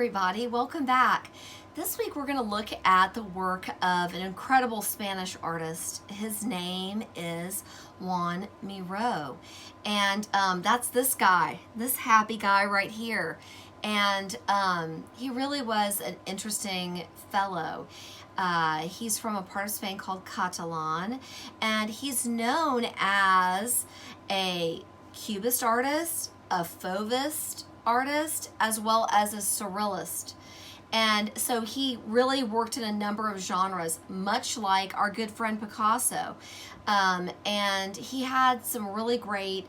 everybody, welcome back. This week we're going to look at the work of an incredible Spanish artist. His name is Joan Miro, and that's this guy, this happy guy right here. And he really was an interesting fellow. He's from a part of Spain called Catalan, and he's known as a Cubist artist, a Fauvist artist, as well as a surrealist. And so he really worked in a number of genres, much like our good friend Picasso. And he had some really great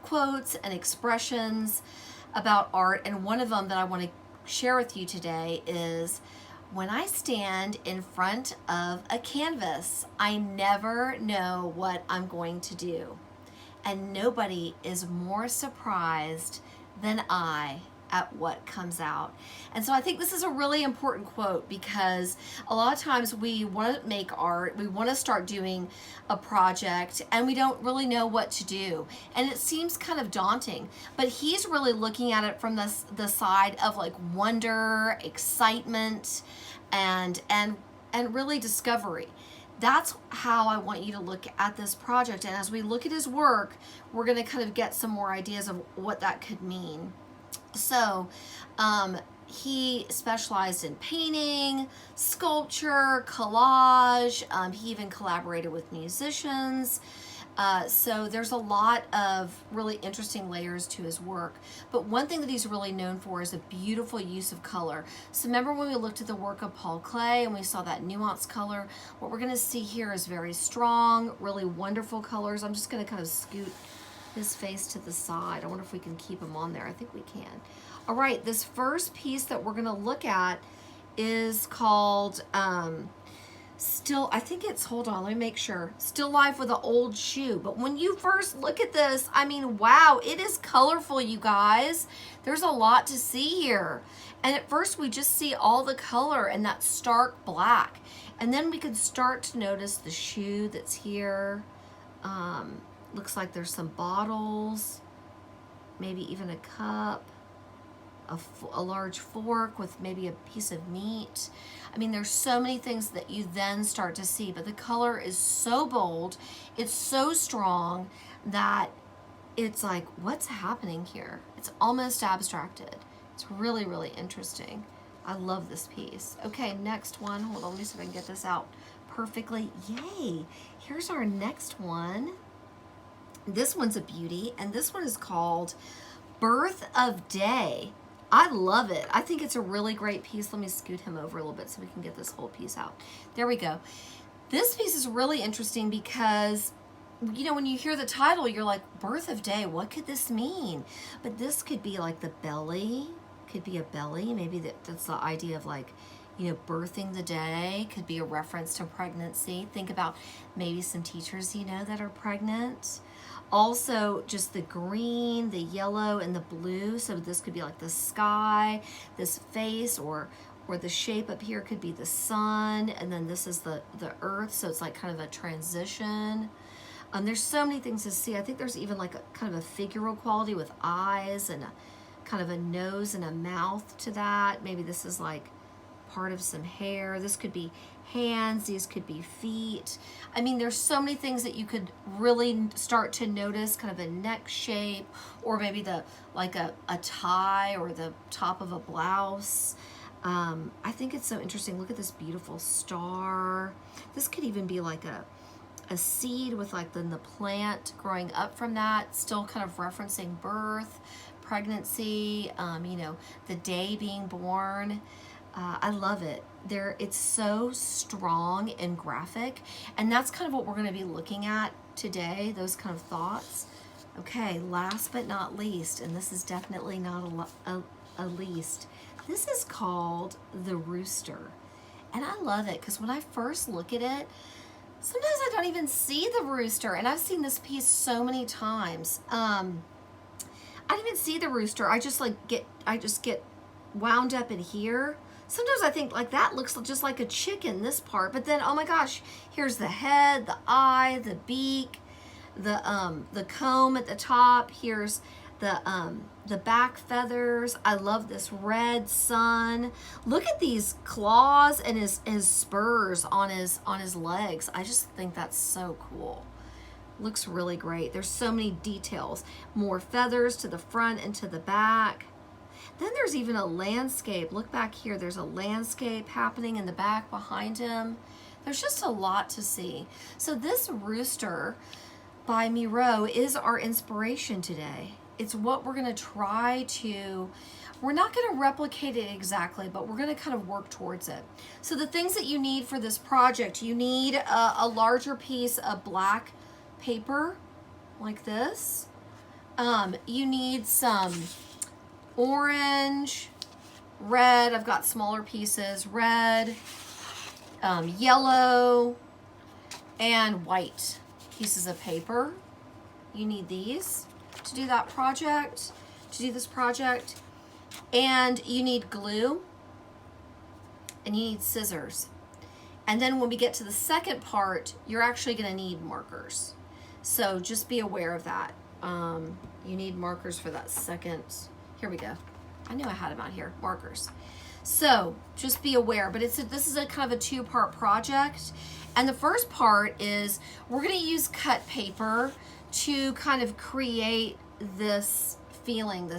quotes and expressions about art. And one of them that I want to share with you today is, when I stand in front of a canvas, I never know what I'm going to do. And nobody is more surprised than I at what comes out. And so I think this is a really important quote, because a lot of times we want to make art, we want to start doing a project, and we don't really know what to do. And it seems kind of daunting, but he's really looking at it from the side of like wonder, excitement, and really discovery. That's how I want you to look at this project. And as we look at his work, we're going to kind of get some more ideas of what that could mean. So he specialized in painting, sculpture, collage. He even collaborated with musicians. So there's a lot of really interesting layers to his work. But one thing that he's really known for is a beautiful use of color. So remember when we looked at the work of Paul Klee and we saw that nuanced color? What we're going to see here is very strong, really wonderful colors. I'm just going to kind of scoot his face to the side. I wonder if we can keep him on there. I think we can. All right, this first piece that we're going to look at is called I think it's, hold on, let me make sure. Still Life with an Old Shoe. But when you first look at this, I mean, wow, it is colorful, you guys. There's a lot to see here. And at first we just see all the color and that stark black. And then we can start to notice the shoe that's here. Looks like there's some bottles, maybe even a cup, a large fork with maybe a piece of meat. I mean, there's so many things that you then start to see, but the color is so bold, it's so strong that it's like, what's happening here? It's almost abstracted. It's really, really interesting. I love this piece. Okay, next one. Hold on, let me see if I can get this out perfectly. Yay! Here's our next one. This one's a beauty, and this one is called Birth of Day. I love it. I think it's a really great piece. Let me scoot him over a little bit so we can get this whole piece out. There we go. This piece is really interesting because, you know, when you hear the title, you're like, Birth of Day, what could this mean? But this could be like the belly, could be a belly. Maybe that's the idea of like, you know, birthing the day. Could be a reference to pregnancy. Think about maybe some teachers you know that are pregnant. Also, just the green, the yellow, and the blue. So this could be like the sky, this face, or the shape up here could be the sun, and then this is the earth. So it's like kind of a transition. There's so many things to see. I think there's even like a kind of a figural quality with eyes and a kind of a nose and a mouth to that. Maybe this is like part of some hair. This could be hands, these could be feet. I mean, there's so many things that you could really start to notice, kind of a neck shape, or maybe like a tie or the top of a blouse. I think it's so interesting. Look at this beautiful star. This could even be like a seed with like then the plant growing up from that, still kind of referencing birth, pregnancy, you know, the day being born. I love it. It's so strong and graphic, and that's kind of what we're going to be looking at today, those kind of thoughts. Okay, last but not least, and this is definitely not a least, this is called the Rooster. And I love it because when I first look at it, sometimes I don't even see the rooster, and I've seen this piece so many times. I don't even see the rooster. I just get wound up in here. Sometimes I think like that looks just like a chicken, this part, but then, oh my gosh, here's the head, the eye, the beak, the comb at the top. Here's the back feathers. I love this red sun. Look at these claws and his spurs on his legs. I just think that's so cool. Looks really great. There's so many details. More feathers to the front and to the back. Then there's even a landscape. Look back here. There's a landscape happening in the back behind him. There's just a lot to see. So this rooster by Miro is our inspiration today. It's what we're going to try to, we're not going to replicate it exactly, but we're going to kind of work towards it. So the things that you need for this project, you need a larger piece of black paper like this. You need some orange, red, I've got smaller pieces, red, yellow, and white pieces of paper. You need these to do that project, to do this project. And you need glue, and you need scissors. And then when we get to the second part, you're actually gonna need markers. So just be aware of that. You need markers for that second. Here we go. I knew I had them out here, markers. So just be aware, but this is a kind of a two-part project. And the first part is we're gonna use cut paper to kind of create this feeling,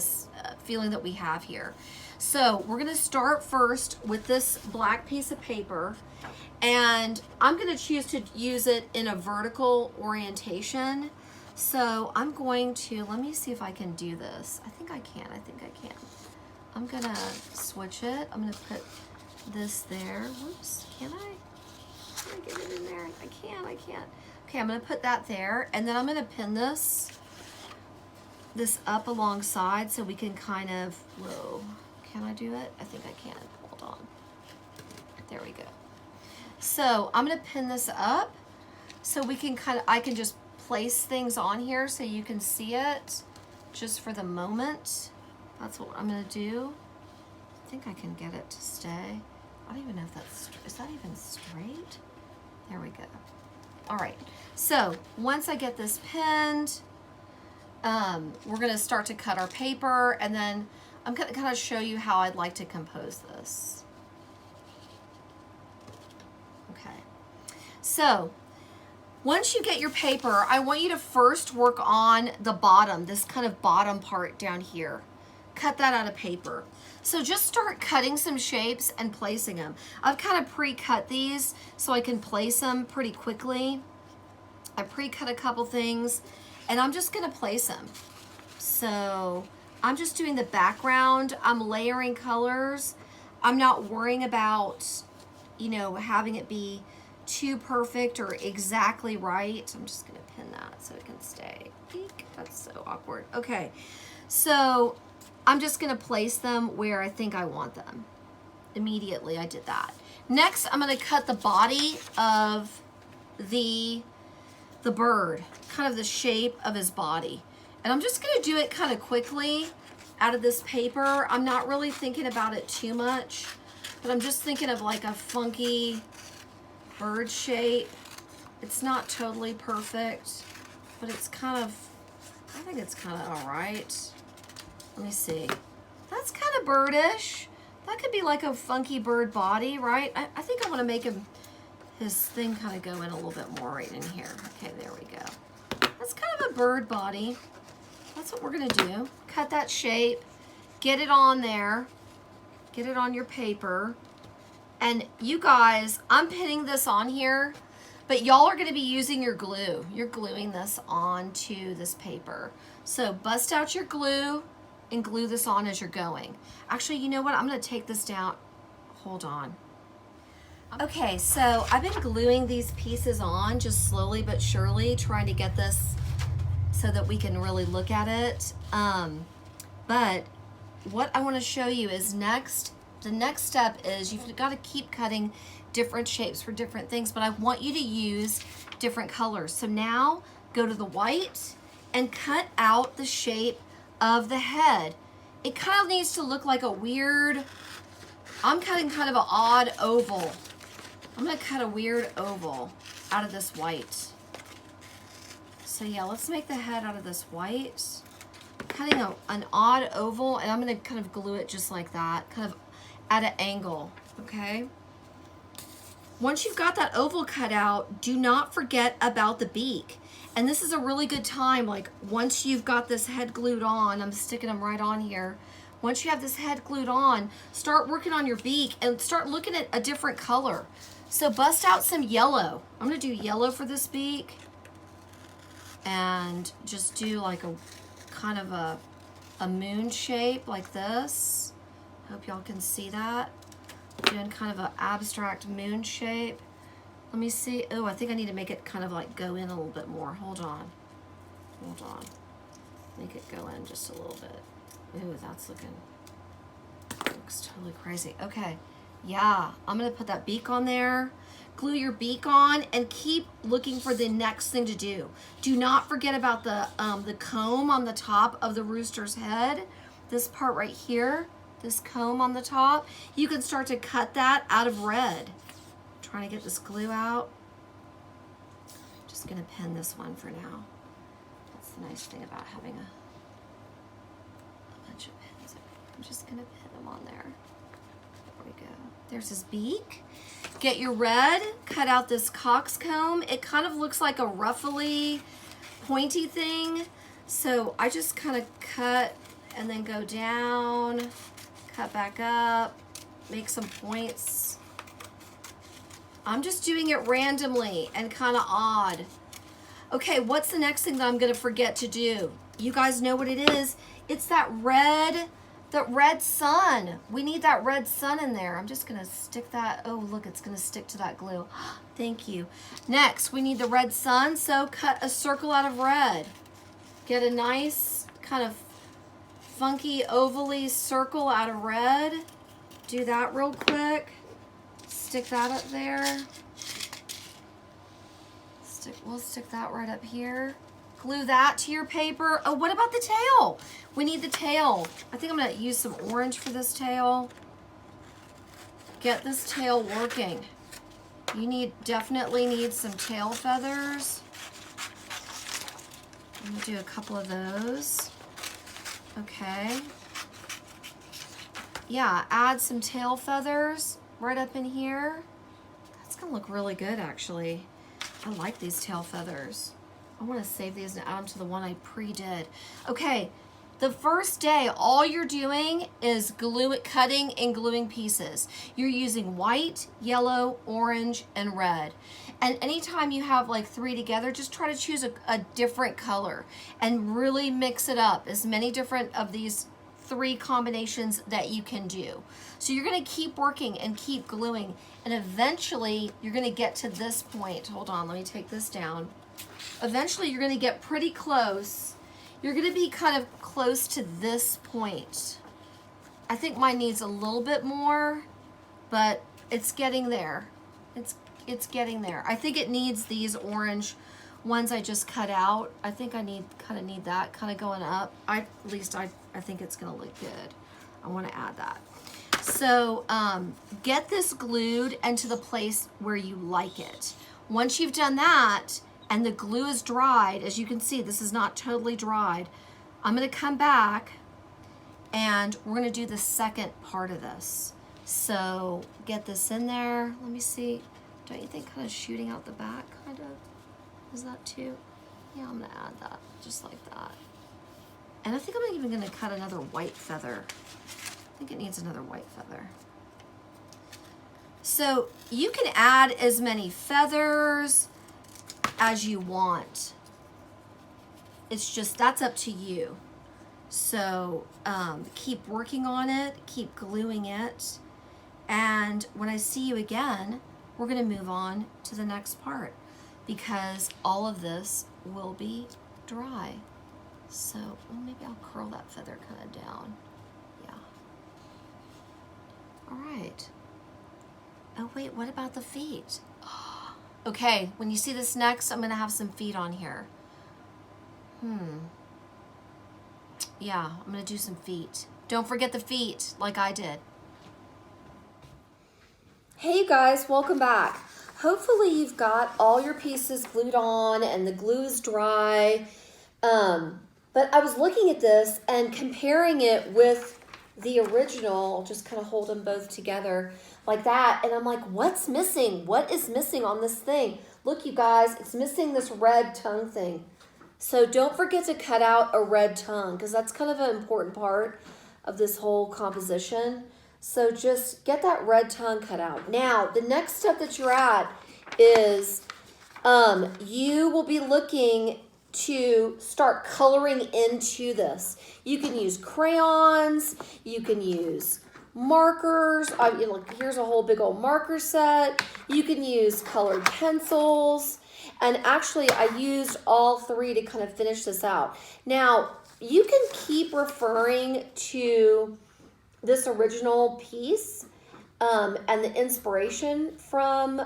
feeling that we have here. So we're gonna start first with this black piece of paper, and I'm gonna choose to use it in a vertical orientation. So I'm going to, let me see if I can do this. I think I can. I'm gonna switch it. I'm gonna put this there. Whoops, can I get it in there? I can't. Okay, I'm gonna put that there, and then I'm gonna pin this up alongside so we can kind of, whoa, can I do it? I think I can, hold on. There we go. So I'm gonna pin this up so we can I can just place things on here so you can see it just for the moment. That's what I'm gonna do. I think I can get it to stay. I don't even know if is that even straight? There we go. All right, so once I get this pinned, we're gonna start to cut our paper, and then I'm gonna kind of show you how I'd like to compose this. Okay, so once you get your paper, I want you to first work on the bottom, this kind of bottom part down here. Cut that out of paper. So just start cutting some shapes and placing them. I've kind of pre-cut these so I can place them pretty quickly. I pre-cut a couple things, and I'm just gonna place them. So I'm just doing the background. I'm layering colors. I'm not worrying about, you know, having it be too perfect or exactly right. I'm just gonna pin that so it can stay. Eek, that's so awkward. Okay, so I'm just gonna place them where I think I want them. Immediately I did that. Next, I'm gonna cut the body of the bird, kind of the shape of his body. And I'm just gonna do it kind of quickly out of this paper. I'm not really thinking about it too much, but I'm just thinking of like a funky bird shape. It's not totally perfect, but it's kind of, I think it's kind of all right. Let me see. That's kind of birdish. That could be like a funky bird body, right? I think I want to make his thing kind of go in a little bit more right in here. Okay, there we go. That's kind of a bird body. That's what we're gonna do. Cut that shape, get it on there, get it on your paper. And you guys, I'm pinning this on here, but y'all are gonna be using your glue. You're gluing this onto this paper. So bust out your glue and glue this on as you're going. Actually, you know what? I'm gonna take this down. Hold on. Okay, so I've been gluing these pieces on just slowly but surely, trying to get this so that we can really look at it. But what I wanna show you is the next step is you've gotta keep cutting different shapes for different things, but I want you to use different colors. So now go to the white and cut out the shape of the head. It kind of needs to look like a weird, I'm cutting kind of an odd oval. I'm gonna cut a weird oval out of this white. So yeah, let's make the head out of this white. cutting an odd oval, and I'm gonna kind of glue it just like that, kind of at an angle, okay? Once you've got that oval cut out, do not forget about the beak. And this is a really good time, like once you've got this head glued on, I'm sticking them right on here. Once you have this head glued on, start working on your beak and start looking at a different color. So bust out some yellow. I'm gonna do yellow for this beak and just do like a kind of a moon shape like this. Hope y'all can see that. Doing kind of an abstract moon shape. Let me see. Oh, I think I need to make it kind of like go in a little bit more. Hold on. Hold on. Make it go in just a little bit. Ooh, that's looks totally crazy. Okay. Yeah, I'm gonna put that beak on there. Glue your beak on and keep looking for the next thing to do. Do not forget about the comb on the top of the rooster's head. This part right here, this comb on the top. You can start to cut that out of red. Trying to get this glue out. Just gonna pin this one for now. That's the nice thing about having a bunch of pins. I'm just gonna pin them on there. There we go. There's his beak. Get your red, cut out this coxcomb. It kind of looks like a ruffly, pointy thing. So I just kind of cut and then go down, cut back up, make some points. I'm just doing it randomly and kind of odd. Okay, what's the next thing that I'm gonna forget to do? You guys know what it is. It's that red sun. We need that red sun in there. I'm just gonna stick that. Oh, look, it's gonna stick to that glue. Thank you. Next, we need the red sun, so cut a circle out of red. Get a nice kind of funky ovally circle out of red. Do that real quick. Stick that up there. We'll stick that right up here. Glue that to your paper. Oh, what about the tail? We need the tail. I think I'm gonna use some orange for this tail. Get this tail working. You definitely need some tail feathers. I'm gonna do a couple of those. Okay. Yeah, add some tail feathers right up in here. That's gonna look really good, actually. I like these tail feathers. I wanna save these and add them to the one I pre-did. Okay, the first day, all you're doing is cutting and gluing pieces. You're using white, yellow, orange, and red. And anytime you have like 3 together, just try to choose a different color and really mix it up. As many different of these 3 combinations that you can do. So you're gonna keep working and keep gluing, and eventually you're gonna get to this point. Hold on, let me take this down. Eventually you're gonna get pretty close. You're gonna be kind of close to this point. I think mine needs a little bit more, but it's getting there. It's getting there. I think it needs these orange ones I just cut out. I think I kind of need that kind of going up. At least I think it's gonna look good. I wanna add that. So get this glued into the place where you like it. Once you've done that and the glue is dried, as you can see, this is not totally dried, I'm gonna come back and we're gonna do the second part of this. So get this in there. Let me see. Don't you think kind of shooting out the back kind of? Is that too? Yeah, I'm gonna add that just like that. And I think I'm even gonna cut another white feather. I think it needs another white feather. So you can add as many feathers as you want. It's just, that's up to you. So keep working on it, keep gluing it. And when I see you again, we're gonna move on to the next part because all of this will be dry. So well, maybe I'll curl that feather kind of down. Yeah. All right. Oh wait, what about the feet? Okay, when you see this next, I'm gonna have some feet on here. Yeah, I'm gonna do some feet. Don't forget the feet, like I did. Hey you guys, welcome back. Hopefully you've got all your pieces glued on and the glue is dry. But I was looking at this and comparing it with the original. I'll just kind of hold them both together like that. And I'm like, what's missing? What is missing on this thing? Look, you guys, it's missing this red tongue thing. So don't forget to cut out a red tongue because that's kind of an important part of this whole composition. So just get that red tongue cut out. Now, the next step that you're at is you will be looking to start coloring into this. You can use crayons, you can use markers. Here's a whole big old marker set. You can use colored pencils. And actually, I used all three to kind of finish this out. Now, you can keep referring to this original piece and the inspiration from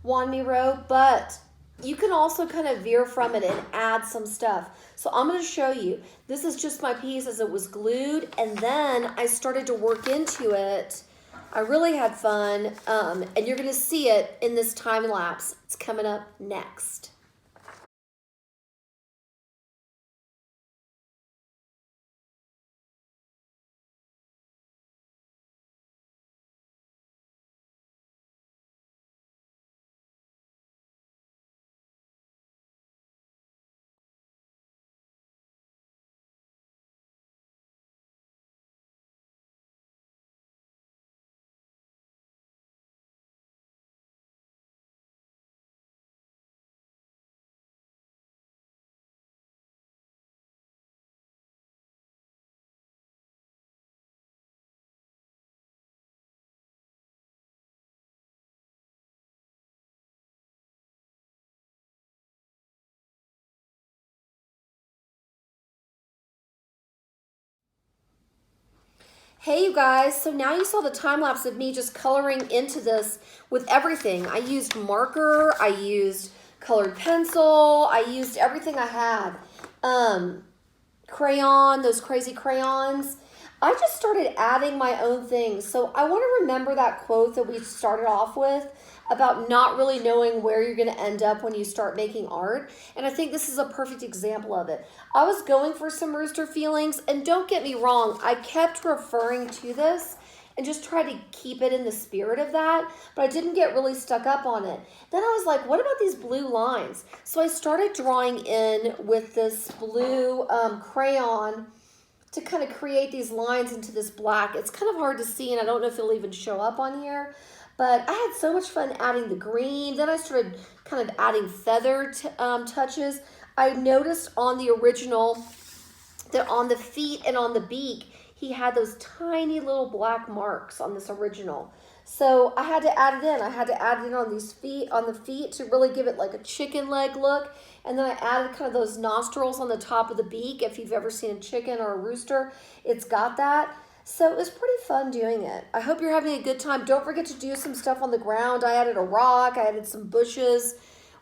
Joan Miro, but you can also kind of veer from it and add some stuff. So I'm going to show you. This is just my piece as it was glued, and then I started to work into it. I really had fun, and you're going to see it in this time lapse. It's coming up next. Hey you guys, so now you saw the time lapse of me just coloring into this with everything. I used marker, I used colored pencil, I used everything I had. Crayon, those crazy crayons. I just started adding my own things. So I want to remember that quote that we started off with about not really knowing where you're going to end up when you start making art. And I think this is a perfect example of it. I was going for some rooster feelings, and don't get me wrong, I kept referring to this and just tried to keep it in the spirit of that, but I didn't get really stuck up on it. Then I was like, what about these blue lines? So I started drawing in with this blue crayon to kind of create these lines into this black. It's kind of hard to see, and I don't know if it'll even show up on here, but I had so much fun adding the green. Then I started kind of adding feather touches. I noticed on the original that on the feet and on the beak, he had those tiny little black marks on this original. So I had to add it in. I had to add it in on these feet, on the feet, to really give it like a chicken leg look. And then I added kind of those nostrils on the top of the beak. If you've ever seen a chicken or a rooster, it's got that. So it was pretty fun doing it. I hope you're having a good time. Don't forget to do some stuff on the ground. I added a rock, I added some bushes,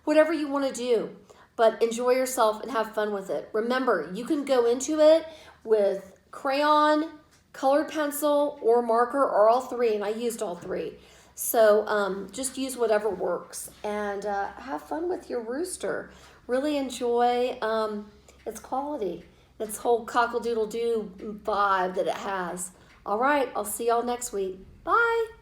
whatever you want to do. But enjoy yourself and have fun with it. Remember, you can go into it with crayon, colored pencil, or marker, or all three, and I used all three. So just use whatever works, and have fun with your rooster. Really enjoy its quality, its whole cockle-doodle-doo vibe that it has. All right, I'll see y'all next week. Bye.